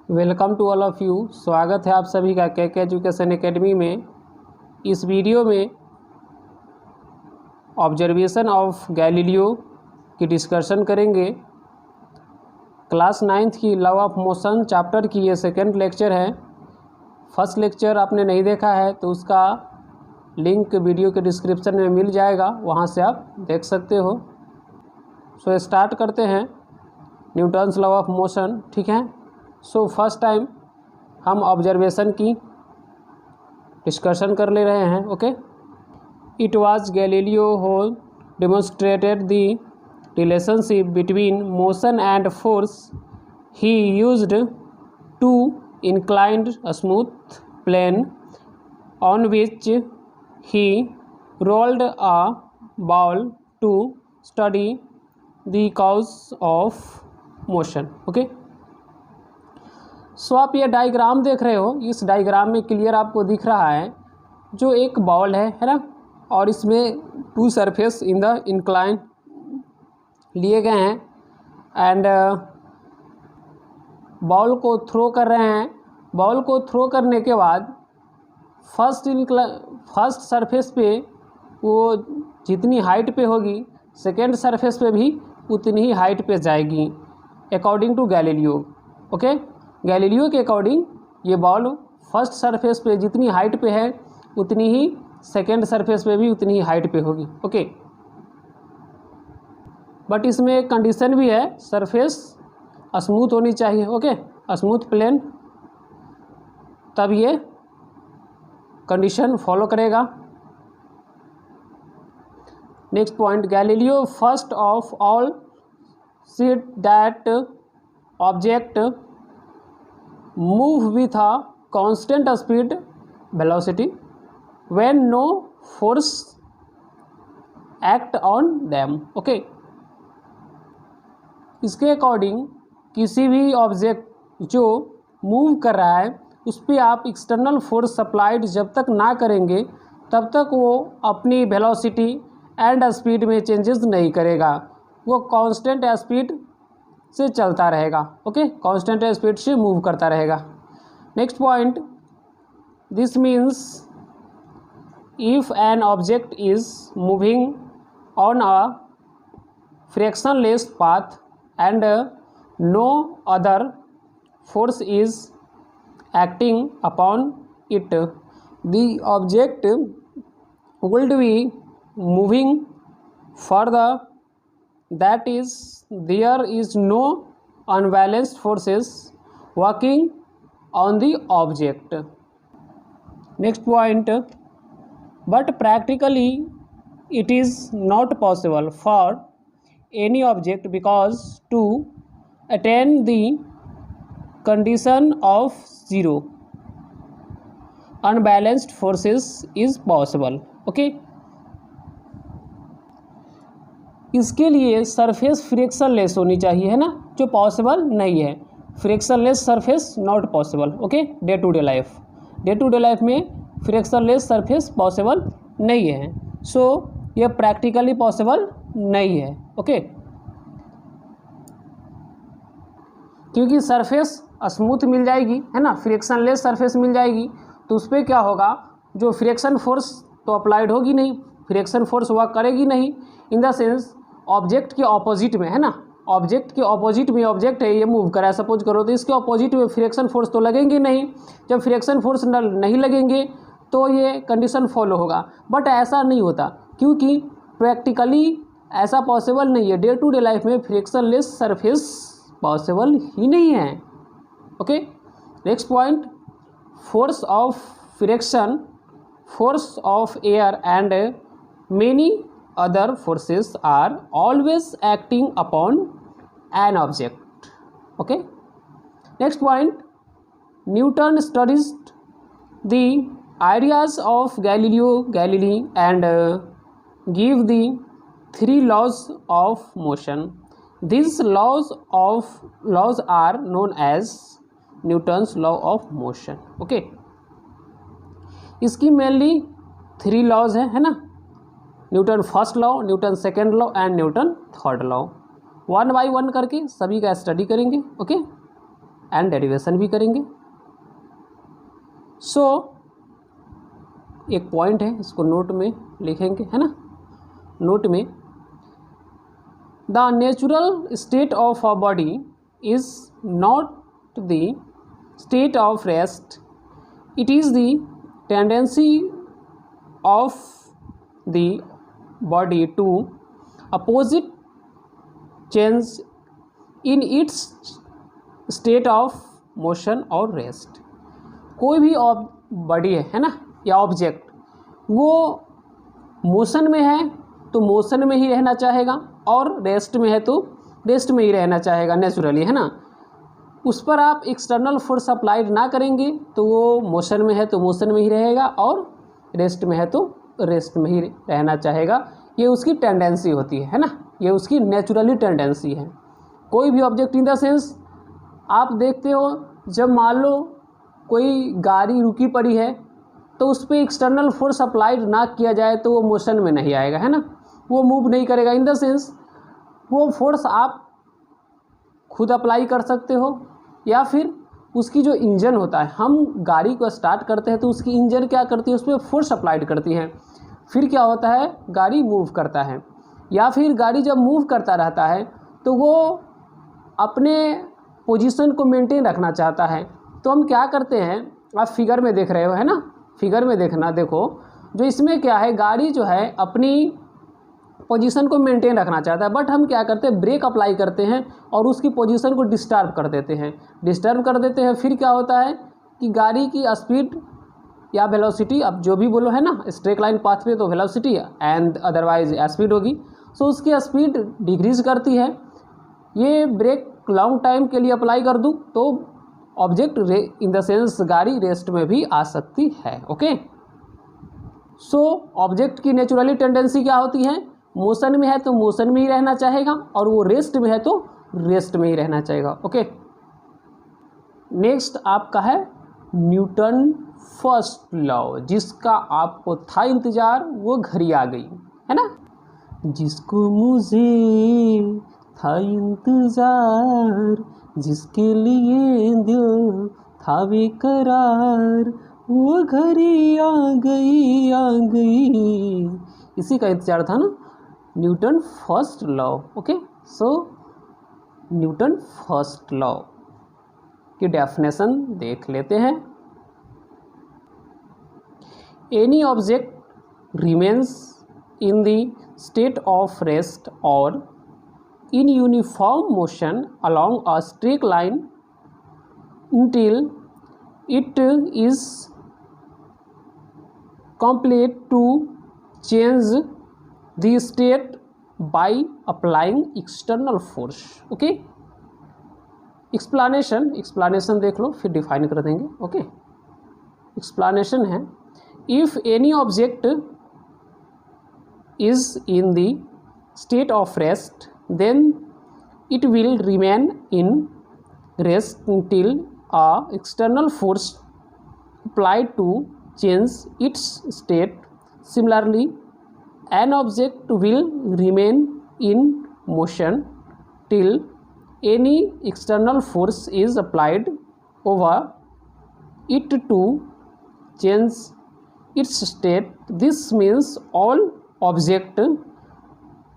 Welcome to all of you. स्वागत है आप सभी का के एजुकेशन एकेडमी में। इस वीडियो में ऑब्जर्वेशन ऑफ गैलीलियो की डिस्कशन करेंगे। क्लास 9th की लॉ ऑफ मोशन चैप्टर की ये सेकंड लेक्चर है। फर्स्ट लेक्चर आपने नहीं देखा है तो उसका लिंक वीडियो के डिस्क्रिप्शन में मिल जाएगा, वहाँ से आप देख सकते हो। सो स्टार्ट करते हैं न्यूटन्स लॉ ऑफ मोशन। ठीक है, सो फर्स्ट टाइम हम ऑब्जर्वेशन की डिस्कशन कर ले रहे हैं। Okay, it was Galileo who demonstrated the relationship between motion and force. He used to inclined a smooth plane on which he rolled a ball to study the cause of motion. Okay, सो आप ये diagram देख रहे हो। इस diagram में clear आपको दिख रहा है जो एक बॉल है ना, और इसमें two surface in the incline लिए गए हैं एंड बॉल को थ्रो कर रहे हैं। बॉल को थ्रो करने के बाद फर्स्ट सरफेस पे वो जितनी हाइट पे होगी सेकेंड सरफेस पे भी उतनी ही हाइट पे जाएगी according to Galileo. Okay, Galileo के अकॉर्डिंग ये बॉल फर्स्ट सरफेस पे जितनी हाइट पे है उतनी ही सेकेंड सरफेस पे भी उतनी ही हाइट पे होगी। ओके, बट इसमें एक कंडीशन भी है, सरफेस स्मूथ होनी चाहिए। ओके, स्मूथ प्लेन, तब ये कंडीशन फॉलो करेगा। Next point, Galileo first of all said that object move with a constant speed velocity when no force act on them. Okay, इसके अकॉर्डिंग किसी भी ऑब्जेक्ट जो move कर रहा है उस पर आप एक्सटर्नल फोर्स सप्लाइड जब तक ना करेंगे तब तक वो अपनी वेलोसिटी एंड स्पीड में चेंजेस नहीं करेगा, वो कांस्टेंट स्पीड से चलता रहेगा। ओके, कांस्टेंट स्पीड से मूव करता रहेगा। Next point, this means if an object is moving on a frictionless path and no other force is acting upon it, the object would be moving further. That is, there is no unbalanced forces working on the object. Next point, but practically it is not possible for any object because to attain the condition of zero unbalanced forces is possible. Okay, इसके लिए surface frictionless होनी चाहिए, है ना, जो possible नहीं है। Frictionless surface not possible. Okay, day to day life में फ्रिक्शनलेस सरफेस पॉसिबल नहीं है। सो ये प्रैक्टिकली पॉसिबल नहीं है। ओके, क्योंकि सरफेस स्मूथ मिल जाएगी, है ना, फ्रिक्शनलेस सरफेस मिल जाएगी तो उस पर क्या होगा, जो फ्रिक्शन फोर्स तो अप्लाइड होगी नहीं, फ्रिक्शन फोर्स वर्क करेगी नहीं। इन द सेंस ऑब्जेक्ट के ऑपोजिट में, है ना, ऑब्जेक्ट के ऑपोजिट में ऑब्जेक्ट है, ये मूव करा है सपोज करो, तो इसके ऑपोजिट में फ्रिक्शन फोर्स तो लगेंगे नहीं। जब फ्रिक्शन फोर्स नहीं लगेंगे तो ये कंडीशन फॉलो होगा। बट ऐसा नहीं होता क्योंकि प्रैक्टिकली ऐसा पॉसिबल नहीं है। डे टू डे लाइफ में फ्रिक्शनलेस सरफेस पॉसिबल ही नहीं है। Okay, next point, force of friction, force of air and many other forces are always acting upon an object. Okay, next point, Newton studies the ideas of Galilei and give the three laws of motion. These laws are known as Newton's law of motion. Okay, इसकी mainly 3 laws है ना, Newton first law, Newton second law and Newton third law. 1 by 1 करके सभी का study करेंगे। Okay, and derivation भी करेंगे। सो एक पॉइंट है, इसको नोट में लिखेंगे, है ना। नोट में the natural state of a body is not the state of rest, it is the tendency of the body to opposite change in its state of motion और रेस्ट। कोई भी बॉडी है ना, या ऑब्जेक्ट, वो motion में है तो मोशन में ही रहना चाहेगा, और रेस्ट में है तो रेस्ट में ही रहना चाहेगा नेचुरली, है ना। उस पर आप एक्सटर्नल फोर्स अप्लाइड ना करेंगे तो वो मोशन में है तो मोशन में ही रहेगा, और रेस्ट में है तो रेस्ट में ही रहना चाहेगा। ये उसकी टेंडेंसी होती है ना, ये उसकी नेचुरली टेंडेंसी है। कोई भी ऑब्जेक्ट इन द सेंस, आप देखते हो जब मान लो कोई गाड़ी रुकी पड़ी है तो उस पर एक्सटर्नल फोर्स अप्लाइड ना किया जाए तो वो मोशन में नहीं आएगा, है ना, वो मूव नहीं करेगा। इन द सेंस वो फोर्स आप खुद अप्लाई कर सकते हो, या फिर उसकी जो इंजन होता है, हम गाड़ी को स्टार्ट करते हैं तो उसकी इंजन क्या करती है, उस पर फोर्स अप्लाइड करती है, फिर क्या होता है, गाड़ी मूव करता है। या फिर गाड़ी जब मूव करता रहता है तो वो अपने पोजीशन को मेंटेन रखना चाहता है, तो हम क्या करते हैं, आप फिगर में देख रहे हो, है ना, फिगर में देखना, देखो जो इसमें क्या है, गाड़ी जो है अपनी पोजीशन को मेंटेन रखना चाहता है, बट हम क्या करते हैं, ब्रेक अप्लाई करते हैं और उसकी पोजीशन को डिस्टर्ब कर देते हैं। फिर क्या होता है कि गाड़ी की स्पीड या वेलोसिटी, अब जो भी बोलो, है ना, स्ट्रेट लाइन पाथ पे तो वेलोसिटी एंड अदरवाइज स्पीड होगी, सो उसकी स्पीड डिक्रीज करती है। ये ब्रेक लॉन्ग टाइम के लिए अप्लाई कर दूँ तो ऑब्जेक्ट इन द सेंस गाड़ी रेस्ट में भी आ सकती है। ओके, सो ऑब्जेक्ट की नेचुरली टेंडेंसी क्या होती है, मोशन में है तो मोशन में ही रहना चाहेगा, और वो रेस्ट में है तो रेस्ट में ही रहना चाहेगा। ओके, नेक्स्ट आपका है न्यूटन फर्स्ट लॉ, जिसका आपको था इंतजार, वो घड़ी आ गई, है ना। जिसको मुझे था इंतजार, जिसके लिए दिल था बेकरार, वो घड़ी आ गई। इसी का इंतजार था ना, न्यूटन फर्स्ट लॉ। ओके, सो न्यूटन फर्स्ट लॉ की डेफिनेशन देख लेते हैं। Any object remains in the state of rest और in uniform motion along a straight line until it is complete to change the state by applying external force। Okay, explanation देख लो, फिर define कर देंगे। Okay, explanation है, if any object is in the state of rest then it will remain in rest until a external force applied to change its state. Similarly, an object will remain in motion till any external force is applied over it to change its state. This means all object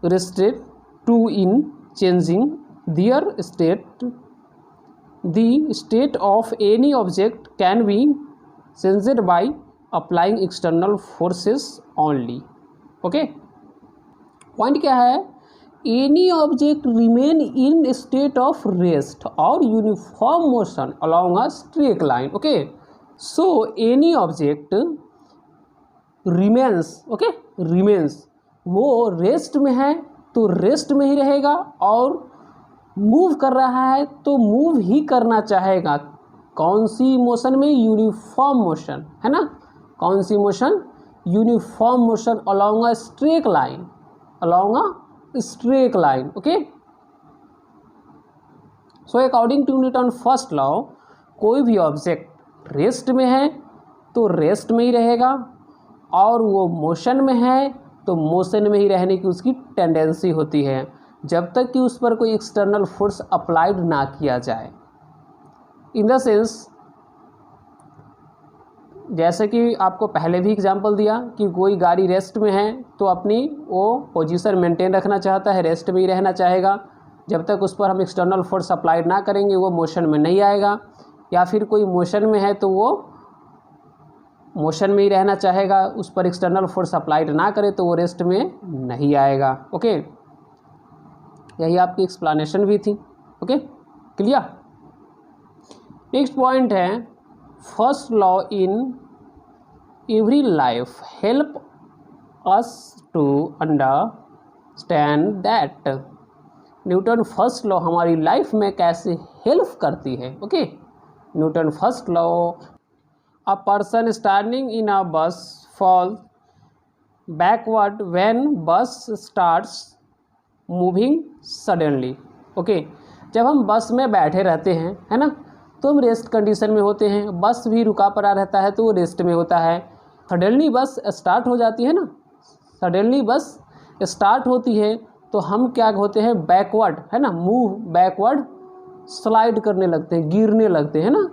rested to in changing their state. The state of any object can be changed by applying external forces only। Okay, point क्या है, any object remain in state of rest और uniform motion along a straight line. Okay, so any object remains, okay, remains, वो rest में है तो rest में ही रहेगा, और मूव कर रहा है तो मूव ही करना चाहेगा। कौन सी मोशन में, यूनिफॉर्म मोशन, है ना, कौन सी motion, uniform motion along a straight line, along a straight line. Okay, so according to Newton first law, कोई भी ऑब्जेक्ट रेस्ट में है तो रेस्ट में ही रहेगा, और वो मोशन में है तो मोशन में ही रहने की उसकी टेंडेंसी होती है, जब तक कि उस पर कोई एक्सटर्नल फोर्स अप्लाइड ना किया जाए। इन द सेंस, जैसे कि आपको पहले भी एग्जांपल दिया कि कोई गाड़ी रेस्ट में है तो अपनी वो पोजीशन मेंटेन रखना चाहता है, रेस्ट में ही रहना चाहेगा, जब तक उस पर हम एक्सटर्नल फोर्स अप्लाइड ना करेंगे वो मोशन में नहीं आएगा। या फिर कोई मोशन में है तो वो मोशन में ही रहना चाहेगा, उस पर एक्सटर्नल फोर्स अप्लाइड ना करे तो वो रेस्ट में नहीं आएगा। ओके, यही आपकी एक्सप्लेनेशन भी थी। Okay, clear. नेक्स्ट पॉइंट है, first law in every life help us to understand that. Newton first law हमारी लाइफ में कैसे हेल्प करती है। Okay, Newton first law, a person standing in a bus fall backward when bus starts moving suddenly. Okay, जब हम बस में बैठे रहते हैं, है ना, तो हम रेस्ट कंडीशन में होते हैं, बस भी रुका पड़ा रहता है तो वो रेस्ट में होता है। सडनली बस स्टार्ट हो जाती है ना, सडनली बस स्टार्ट होती है तो हम क्या होते हैं, बैकवर्ड, है ना, मूव बैकवर्ड, स्लाइड करने लगते हैं, गिरने लगते हैं ना।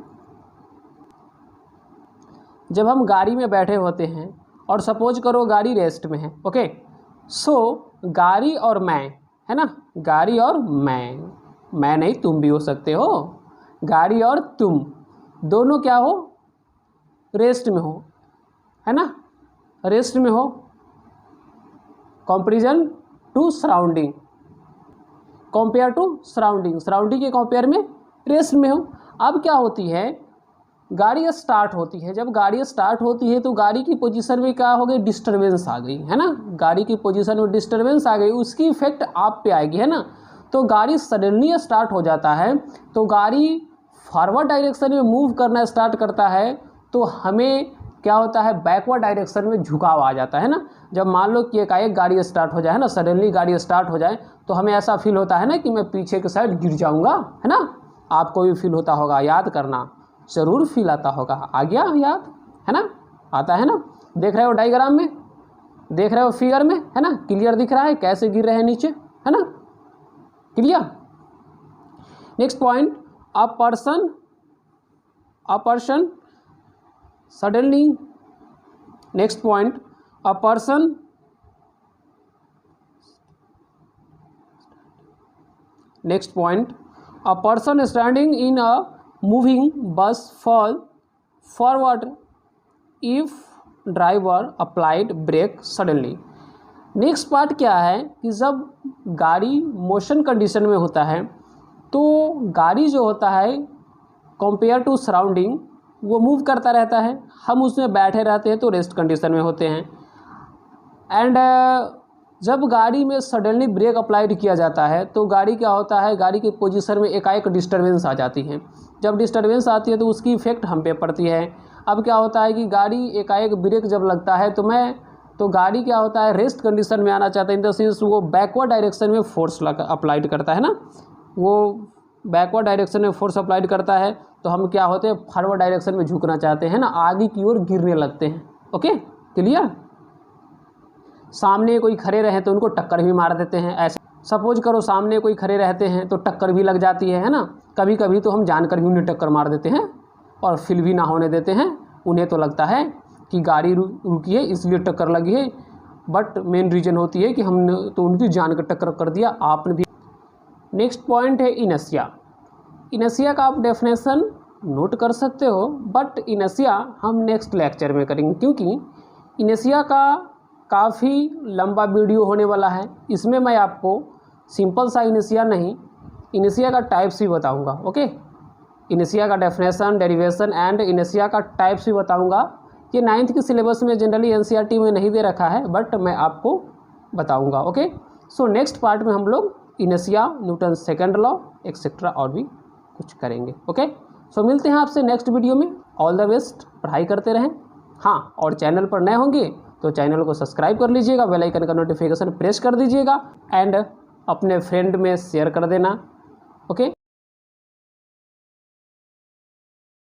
जब हम गाड़ी में बैठे होते हैं और सपोज करो गाड़ी रेस्ट में है, ओके, सो गाड़ी और मैं, है ना, गाड़ी और मैं नहीं तुम भी हो सकते हो, गाड़ी और तुम दोनों क्या हो, रेस्ट में हो, है ना, रेस्ट में हो, comparison to surrounding, compare to surrounding, surrounding के कंपेयर में रेस्ट में हो। अब क्या होती है, गाड़ी स्टार्ट होती है, जब गाड़ी स्टार्ट होती है तो गाड़ी की पोजीशन में क्या हो गई, डिस्टर्बेंस आ गई, है ना, गाड़ी की पोजीशन में डिस्टर्बेंस आ गई, उसकी इफेक्ट आप पे आएगी, है ना। तो गाड़ी सडनली स्टार्ट हो जाता है तो गाड़ी फॉरवर्ड डायरेक्शन में मूव करना स्टार्ट करता है तो हमें क्या होता है, बैकवर्ड डायरेक्शन में झुकाव आ जाता है ना। जब मान लो कि एकाएक गाड़ी स्टार्ट हो जाए, है ना, सडनली गाड़ी स्टार्ट हो जाए तो हमें ऐसा फील होता है ना कि मैं पीछे के साइड गिर जाऊंगा, है ना। आपको भी फील होता होगा, याद करना, ज़रूर फील आता होगा, आ गया याद, है ना, आता है ना। देख रहे हो डायग्राम में, देख रहे हो फिगर में, है ना, क्लियर दिख रहा है कैसे गिर रहे हैं नीचे, है ना, clear. Next point, a person suddenly, next point, a person next point, a person standing in a moving bus fall forward if driver applied brake suddenly. Next part क्या है कि जब गाड़ी मोशन कंडीशन में होता है तो गाड़ी जो होता है कंपेयर टू सराउंडिंग वो मूव करता रहता है, हम उसमें बैठे रहते हैं तो रेस्ट कंडीशन में होते हैं। एंड जब गाड़ी में सडनली ब्रेक अप्लाइड किया जाता है तो गाड़ी क्या होता है, गाड़ी की पोजीशन में एकाएक डिस्टर्बेंस आ जाती है। जब डिस्टर्बेंस आती है तो उसकी इफेक्ट हम पे पड़ती है। अब क्या होता है कि गाड़ी एकाएक ब्रेक जब लगता है तो गाड़ी क्या होता है, रेस्ट कंडीशन में आना चाहता है, इन द सेंस वो बैकवर्ड डायरेक्शन में फोर्स अप्लाइड करता है ना, वो बैकवर्ड डायरेक्शन में फोर्स अप्लाइड करता है तो हम क्या होते हैं, फॉरवर्ड डायरेक्शन में झुकना चाहते हैं ना, आगे की ओर गिरने लगते हैं। Okay, clear. सामने कोई खड़े रहे तो उनको टक्कर भी मार देते हैं, ऐसे सपोज करो सामने कोई खड़े रहते हैं तो टक्कर भी लग जाती है ना। कभी कभी तो हम जानकर भी उन्हें टक्कर मार देते हैं और फील भी ना होने देते हैं, उन्हें तो लगता है कि गाड़ी रुकी है इसलिए टक्कर लगी है, बट मेन रीज़न होती है कि हमने तो उनकी जान का टक्कर कर दिया, आपने भी। नेक्स्ट पॉइंट है इनर्शिया। इनर्शिया का आप डेफिनेशन नोट कर सकते हो, बट इनर्शिया हम नेक्स्ट लेक्चर में करेंगे क्योंकि इनर्शिया का काफ़ी लंबा वीडियो होने वाला है। इसमें मैं आपको सिंपल सा इनर्शिया नहीं, इनर्शिया का टाइप्स भी बताऊंगा। ओके, इनर्शिया का डेफिनेशन, डेरिवेशन एंड इनर्शिया का टाइप्स भी बताऊंगा। ये 9th की सिलेबस में जनरली एनसीईआरटी में नहीं दे रखा है, बट मैं आपको बताऊंगा। ओके, सो नेक्स्ट पार्ट में हम लोग inertia, Newton second law etcetera और भी कुछ करेंगे। ओके, सो मिलते हैं आपसे नेक्स्ट वीडियो में। ऑल द बेस्ट, पढ़ाई करते रहें। हाँ, और चैनल पर नए होंगे तो चैनल को सब्सक्राइब कर लीजिएगा, बेल आइकन का नोटिफिकेशन प्रेस कर दीजिएगा एंड अपने फ्रेंड में शेयर कर देना। ओके।